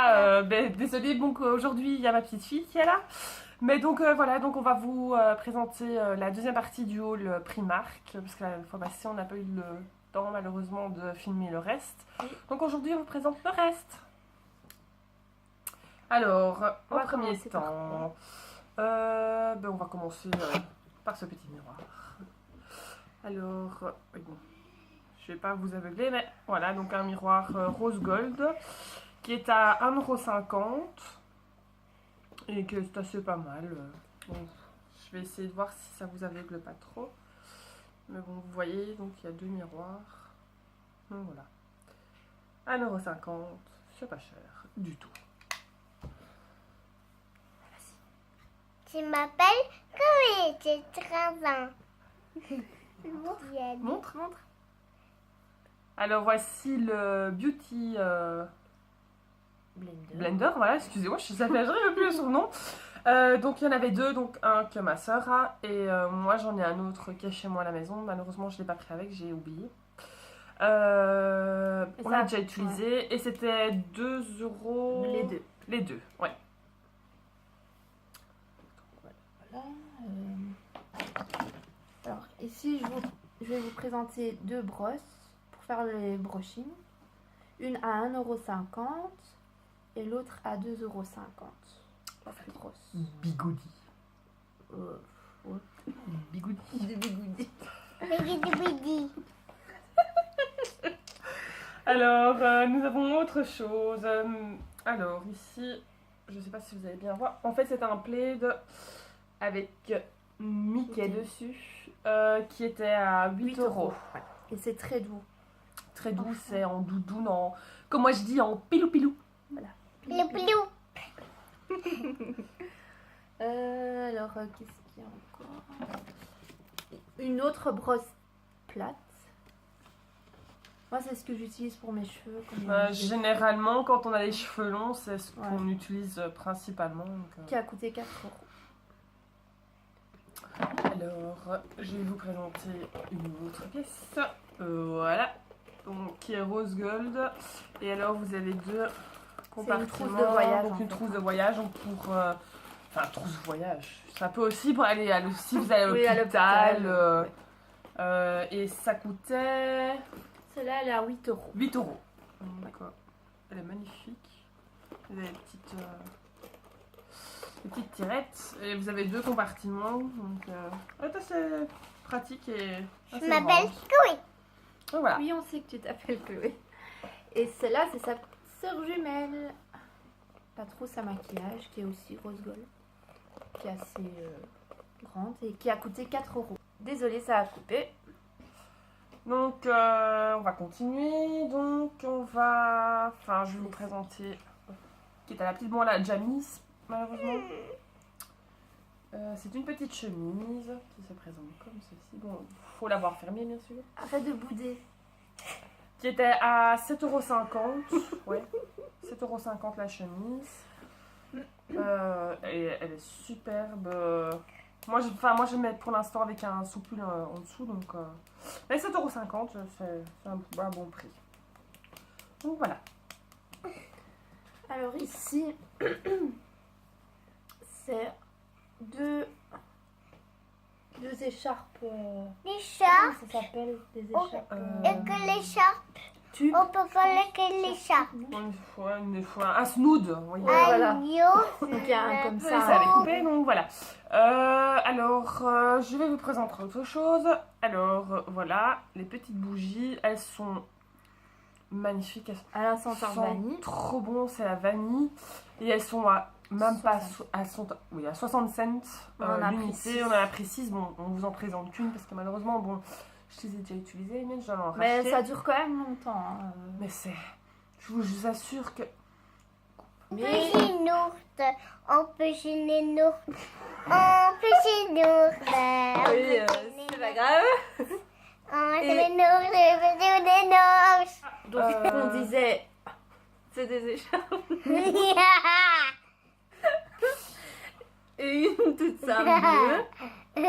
voilà, désolée, donc aujourd'hui il y a ma petite fille qui est là. Mais donc voilà, donc on va vous présenter la deuxième partie du haul Primark, parce que la fois passée on n'a pas eu le temps malheureusement de filmer le reste. Oui. Donc aujourd'hui on vous présente le reste. Alors, On en va premier commencer par temps, on va commencer par ce petit miroir. Alors, oui, bon, je vais pas vous aveugler, mais voilà, donc un miroir rose gold qui est à 1,50 € et que c'est assez pas mal. Bon, je vais essayer de voir si ça vous aveugle pas trop. Mais bon, vous voyez, donc il y a deux miroirs. Donc voilà. 1,50 €, c'est pas cher du tout. Je m'appelle Chloé, j'ai 13 ans. Montre. Alors voici le Beauty Blender, voilà, excusez-moi, j'arrive plus à son nom. Donc il y en avait deux, donc un que ma soeur a et moi j'en ai un autre qui est chez moi à la maison. Malheureusement je ne l'ai pas pris avec, j'ai oublié. On l'a déjà utilisé et c'était 2 €. Les deux, ouais. Voilà. Alors ici je vais vous présenter deux brosses pour faire les brushing. Une à 1,50 € et l'autre à 2,50 €. La plus grosse. Bigoudi. Ouais. Bigoudi. Des bigoudis. Bidi. Alors, nous avons autre chose. Alors, ici, je ne sais pas si vous allez bien voir. En fait, c'est un plaid avec Mickey dessus qui était à 8 €. Ouais. Et c'est très doux. Très doux, c'est en doudoune, comme moi je dis, en pilou-pilou. Voilà. Le pilou. Alors, qu'est-ce qu'il y a encore? Une autre brosse plate. Moi, c'est ce que j'utilise pour mes cheveux. Généralement, quand on a les cheveux longs, c'est ce qu'on utilise principalement. Donc, qui a coûté 4 €. Alors, je vais vous présenter une autre pièce. Voilà. Donc, qui est rose gold. Et alors, vous avez deux compartiments. Une trousse de voyage. Donc, une trousse de voyage. Donc pour, enfin, trousse de voyage. Ça peut aussi pour aller si vous allez à l'hôpital. Et ça coûtait. Celle-là, elle est à 8 €. 8 €. D'accord. Elle est magnifique. Vous avez des petites tirettes. Et vous avez deux compartiments. Donc, c'est pratique et. Je m'appelle Chloé. Donc, voilà. Oui, on sait que tu t'appelles Chloé. Et celle-là, c'est sa sœur jumelle. Pas trop sa maquillage, qui est aussi rose gold. Qui est assez grande et qui a coûté 4 €. Désolée, ça a coupé. Donc, on va continuer. Donc, on va. Enfin, je vais vous présenter. Qui est à la petite. Bon, la Jamis, malheureusement. C'est une petite chemise qui se présente comme ceci. Bon, faut l'avoir fermée, bien sûr. Arrête de bouder. Qui était à 7,50 €. Ouais, 7,50 € la chemise. Et elle est superbe. Moi, je mets pour l'instant avec un soupul en dessous. Donc, mais 7,50 €, c'est un bon prix. Donc, voilà. Alors ici, c'est deux écharpes. L'écharpe. Comment ça s'appelle? Des écharpes. Et que l'écharpe. Tubes. On peut coller que l'écharpe. Une fois, un snood. Vous voyez. Voilà. Agneau. Donc il y a un comme Ça ça. avait coupé, donc voilà. Alors, je vais vous présenter autre chose. Alors, voilà, les petites bougies, elles sont magnifiques. À la senteur Elles sont vanille. trop bon, c'est la vanille. Et elles sont à même pas à 60 cents On en a l'unité. pris On en a pris 6. Bon, on vous en présente qu'une parce que malheureusement, bon, je les ai déjà utilisées, mais je dois en Mais racheter. ça dure quand même longtemps. Hein. Mais je vous assure que. On peut chez Nourte. On peut chez les Nourte. On peut chez Nourte. Oui, c'est pas grave. On peut chez Nourte. On peut chez Nourte. Donc on disait, c'est des écharpes. Et une toute simple bleue.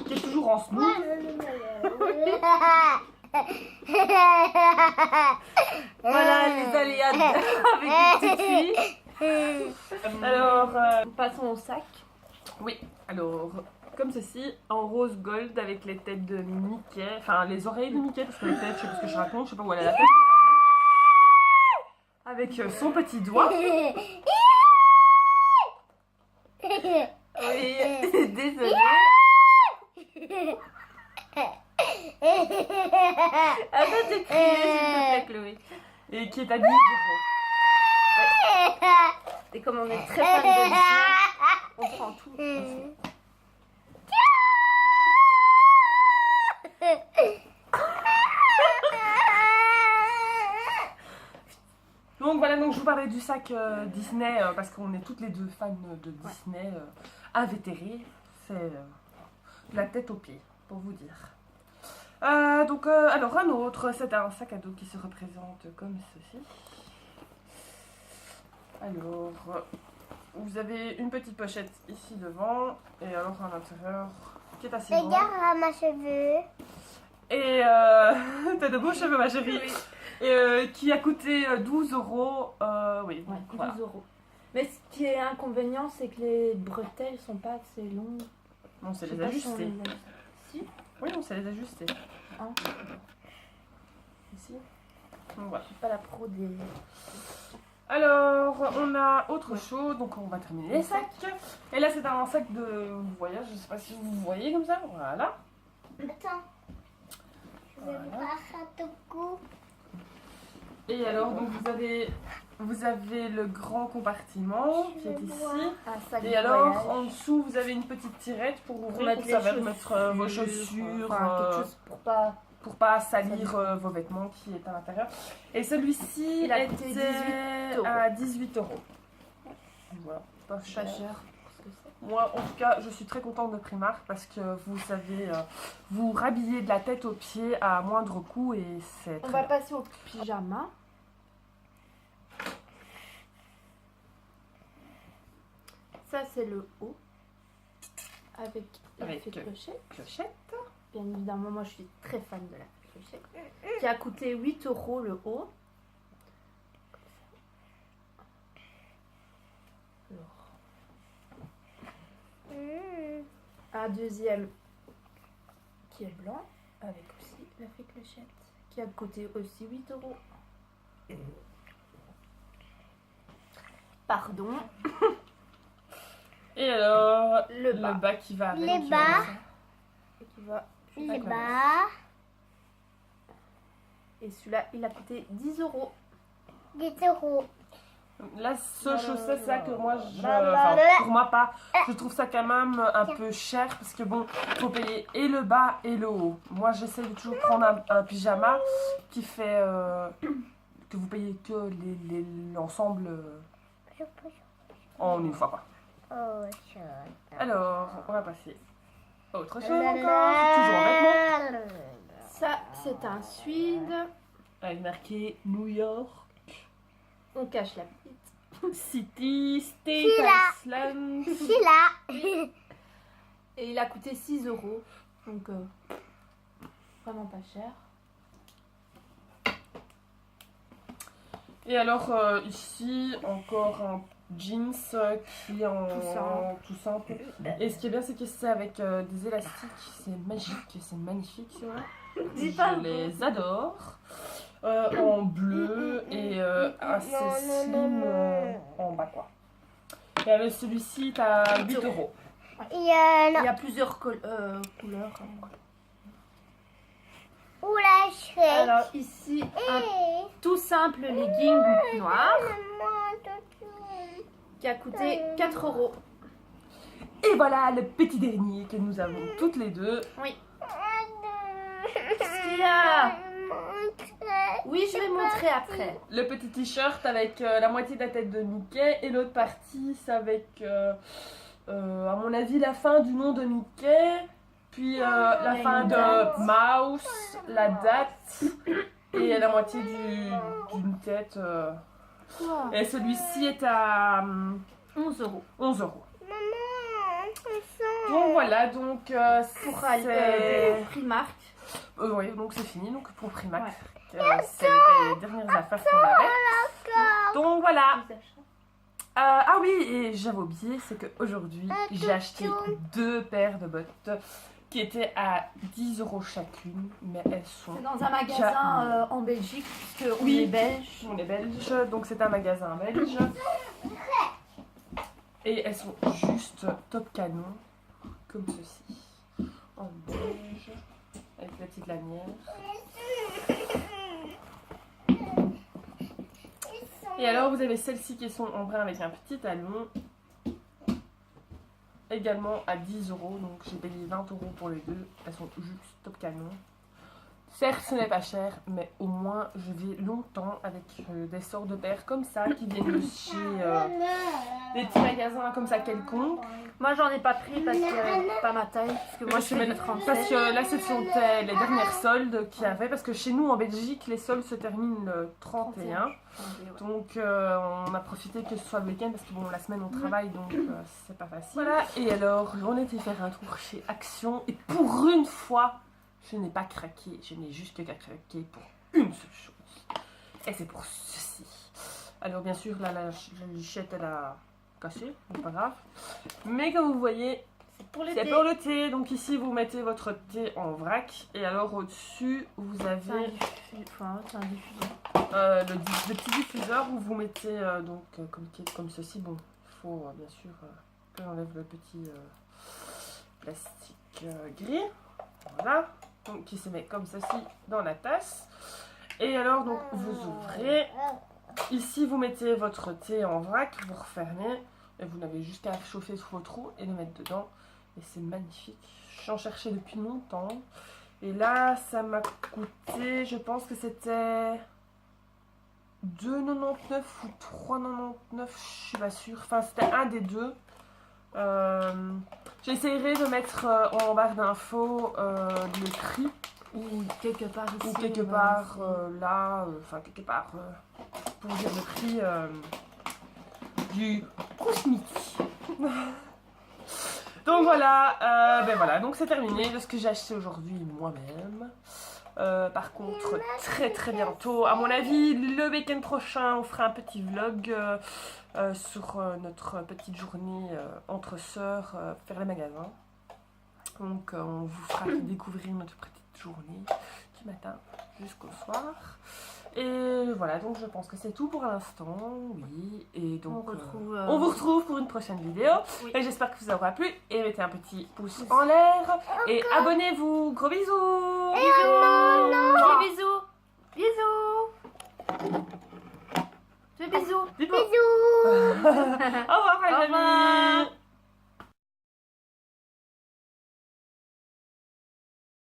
Qui est toujours en snood. Voilà les aléas avec les petites filles. Alors, Passons au sac. oui, alors, comme ceci, en rose gold avec les têtes de Mickey, enfin les oreilles de Mickey, parce que les têtes, je sais pas ce que je raconte, je sais pas où elle a la tête. Avec son petit doigt. Oui, désolée. Arrête de crier, s'il te plaît, Chloé. Et qui est à 10 euros. Et comme on est très fan de Disney, on prend tout. Donc voilà, donc je vous parlais du sac Disney parce qu'on est toutes les deux fans de Disney invétérés. C'est de la tête aux pieds, pour vous dire. Alors un autre, c'est un sac à dos qui se représente comme ceci. Alors, vous avez une petite pochette ici devant et alors à l'intérieur qui est assez grand. Regarde ma cheveux. Et t'as de beaux cheveux, ma chérie. Et qui a coûté 12 euros. Oui, Ouais, voilà. 12 euros. Mais ce qui est inconvénient, c'est que les bretelles sont pas assez longues. On sait Je les sais pas si on ajuster. les a- Si. Oui, on sait les ajuster. Hein. Ici. Donc voilà. Je suis pas la pro des. Alors, on a autre chose, donc on va terminer les sacs. Et là, c'est un sac de voyage, je sais pas si vous voyez comme ça. Voilà. Attends. Je vais Voilà. voir à ton cou. Et alors, donc vous avez le grand compartiment qui est ici. Un sac Et de alors, voyage. en dessous, vous avez une petite tirette pour ouvrir, pour les savoir mettre vos chaussures, enfin, quelque chose pour pas. salir salir. vos vêtements qui est à l'intérieur. Et celui-ci Il a coûté était 18 euros. à 18 euros. Voilà, pas Pas cher. cher. Parce que c'est- Moi, en tout cas, je suis très contente de Primark parce que vous savez, vous rhabillez de la tête aux pieds à moindre coût et c'est On très va bien. passer au pyjama. Ça, c'est le haut. Avec la Avec, fée clochette. Clochette. Bien évidemment, moi, je suis très fan de la fée clochette. Qui a coûté 8 euros le haut. Alors, un deuxième qui est blanc, avec aussi la fée clochette, qui a coûté aussi 8 euros. Pardon, Et alors, le bas. qui va avec. Les bas. Et qui va Les avec la bas. Et celui-là, il a coûté 10 euros. 10 euros. La seule chose, c'est ça que moi, enfin, Blablabla. pour moi pas, je trouve ça quand même un peu cher parce que bon, faut payer et le bas et le haut. Moi, j'essaie de toujours prendre un pyjama qui fait que vous payez que l'ensemble en une fois quoi. Oh, chouette. Alors, on va passer à autre chose encore, toujours en vêtements, Ça, c'est un suide. avec marqué New York On cache la petite. City State Celui-là. Island. Je suis là. Et il a coûté 6 euros. Donc, vraiment pas cher. Et alors ici encore un jeans qui est en tout simple. Et ce qui est bien c'est que c'est avec des élastiques, c'est magique, c'est magnifique. Dis pas Je les adore. En bleu et assez slim en bas quoi. Et avec celui-ci t'as 8 euros. Il y a Il y a plusieurs couleurs. où la chouette. Alors, ici, un tout simple legging noir qui a coûté 4 euros. Et voilà le petit dernier que nous avons toutes les deux. Oui. Qu'est-ce qu'il y a? Oui, je vais montrer après. Le petit t-shirt avec la moitié de la tête de Mickey et l'autre partie c'est avec, à mon avis, la fin du nom de Mickey, puis la fin de Mouse, la date et la moitié d'une tête. Quoi? Et celui-ci est à 11 euros. 11 euros. Maman, Donc voilà, donc Pour c'est Primark. Oui, donc c'est fini. Donc pour Primac, Ouais. c'est les dernières affaires qu'on avait. Donc voilà. Ah oui, et j'avais oublié, c'est qu'aujourd'hui, j'ai acheté 2 paires de bottes qui étaient à 10 € chacune, mais elles sont... C'est dans un magasin en Belgique, puisque on Oui. est belge. On est belge, donc c'est un magasin belge. Et elles sont juste top canon, comme ceci, en beige, avec la petite lanière. Et alors vous avez celles-ci qui sont en brun avec un petit talon, également à 10 €, donc j'ai payé 20 € pour les deux, elles sont juste top canon. Certes ce n'est pas cher, mais au moins je vais longtemps avec des sortes de paires comme ça qui viennent de chez des petits magasins comme ça quelconques. Moi, j'en ai pas pris parce qu'il n'y avait pas ma taille. Parce que moi, je fais du français. Parce que là ce sont les dernières soldes qu'il y avait, parce que chez nous en Belgique les soldes se terminent le 31. Donc on a profité que ce soit le week-end parce que bon la semaine on travaille donc c'est pas facile. Voilà, et alors on était faire un tour chez Action et pour une fois je n'ai pas craqué, je n'ai juste craqué pour une seule chose. Et c'est pour ceci. Alors bien sûr là la lichette elle a cassé, c'est pas grave. Mais comme vous voyez C'est pour c'est l'été. pour le thé, donc ici vous mettez votre thé en vrac et alors au-dessus vous C'est un avez c'est un diffuseur. le petit diffuseur où vous mettez comme ceci. Bon, il faut bien sûr que j'enlève le petit plastique gris. Voilà, donc qui se met comme ceci dans la tasse. Et alors donc vous ouvrez. Ici vous mettez votre thé en vrac, vous refermez et vous n'avez juste qu'à chauffer sous votre eau et le mettre dedans. Et c'est magnifique. J'en cherchais depuis longtemps. Et là, ça m'a coûté, je pense que c'était 2,99 ou 3,99, je suis pas sûre. Enfin, c'était un des deux. J'essaierai de mettre en barre d'infos le prix. Ou quelque part ici. Ou quelque part là, enfin quelque part pour dire le prix du cosmétique. Donc voilà, ben voilà, donc c'est terminé de ce que j'ai acheté aujourd'hui moi-même. Par contre, très bientôt, à mon avis, le week-end prochain, on fera un petit vlog sur notre petite journée entre sœurs, faire les magasins. Donc on vous fera découvrir notre petite journée du matin jusqu'au soir. Et voilà, donc je pense que c'est tout pour l'instant, oui. Et donc on vous retrouve pour une prochaine vidéo. Oui. Et j'espère que ça vous aura plu. Et mettez un petit pouce en l'air. Et abonnez-vous. Gros bisous. Bisous. Bisous. Bisous. Fais bisous. Dites-moi. Bisous. Au revoir, mes Au amis. revoir.